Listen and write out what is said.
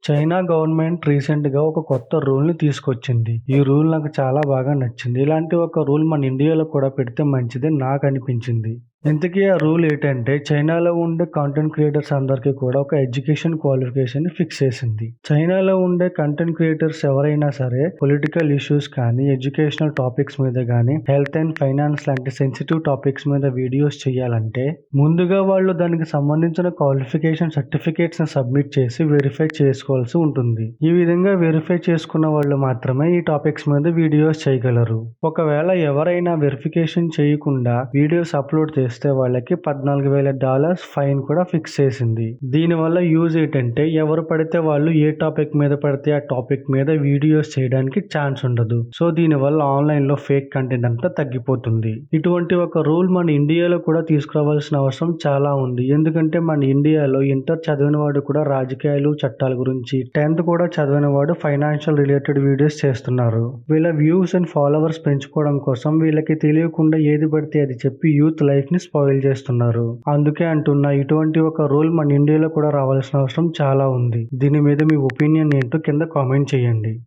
China government రీసెంట్‌గా ఒక కొత్త రూల్‌ని తీసుకొచ్చింది. ఈ రూల్ నాకు చాలా బాగా నచ్చింది. ఇలాంటి ఒక రూల్ మన ఇండియాలో కూడా పెడితే మంచిదని నాకనిపించింది. ఇంతకీ ఆ రూల్ ఏటంటే చైనాలో ఉండే కంటెంట్ క్రియేటర్స్ అందరికీ కూడా ఒక ఎడ్యుకేషన్ క్వాలిఫికేషన్‌ని ఫిక్స్ చేసింది. చైనాలో ఉండే కంటెంట్ క్రియేటర్స్ ఎవరైనా సరే పొలిటికల్ ఇష్యూస్ కానీ, ఎడ్యుకేషనల్ టాపిక్స్ మీద గానీ, హెల్త్ అండ్ ఫైనాన్స్ లాంటి సెన్సిటివ్ టాపిక్స్ మీద వీడియోస్ చేయాలంటే ముందుగా వాళ్ళు దానికి సంబంధించిన క్వాలిఫికేషన్ సర్టిఫికేట్స్‌ని సబ్మిట్ చేసి వెరిఫై చేసుకోవాల్సి ఉంటుంది. ఈ విధంగా వెరిఫై చేసుకున్న వాళ్ళు మాత్రమే ఈ టాపిక్స్ మీద వీడియోస్ చేయగలరు. ఒకవేళ ఎవరైనా వెరిఫికేషన్ చేయకుండా వీడియోస్ అప్‌లోడ్ చేస్తే వాళ్ళకి $14,000 ఫైన్ కూడా ఫిక్స్ చేసింది. దీనివల్ల యూజ్ ఏంటంటే ఎవరు పడితే వాళ్ళు ఏ టాపిక్ మీద పడితే ఆ టాపిక్ మీద వీడియోస్ చేయడానికి ఛాన్స్ ఉండదు. సో దీనివల్ల ఆన్లైన్‌లో ఫేక్ కంటెంట్ అంతా తగ్గిపోతుంది. ఇటువంటి ఒక రూల్ మన ఇండియాలో కూడా తీసుకురావాల్సిన అవసరం చాలా ఉంది. ఎందుకంటే మన ఇండియాలో ఇంటర్ చదివిన వాడు కూడా రాజకీయాలు, చట్టాల గురించి, 10th కూడా చదివిన వాడు ఫైనాన్షియల్ రిలేటెడ్ వీడియోస్ చేస్తున్నారు. వీళ్ళ వ్యూస్ అండ్ ఫాలోవర్స్ పెంచుకోవడం కోసం వీళ్ళకి తెలియకుండా ఏది పడితే అది చెప్పి యూత్ లైఫ్‌ని స్పాయిల్ చేస్తున్నారు. అందుకే అంటున్నా ఇటువంటి ఒక రూల్ మన ఇండియాలో కూడా రావాల్సిన అవసరం చాలా ఉంది. దీని మీద మీ ఒపీనియన్ ఏంటో కింద కామెంట్ చేయండి.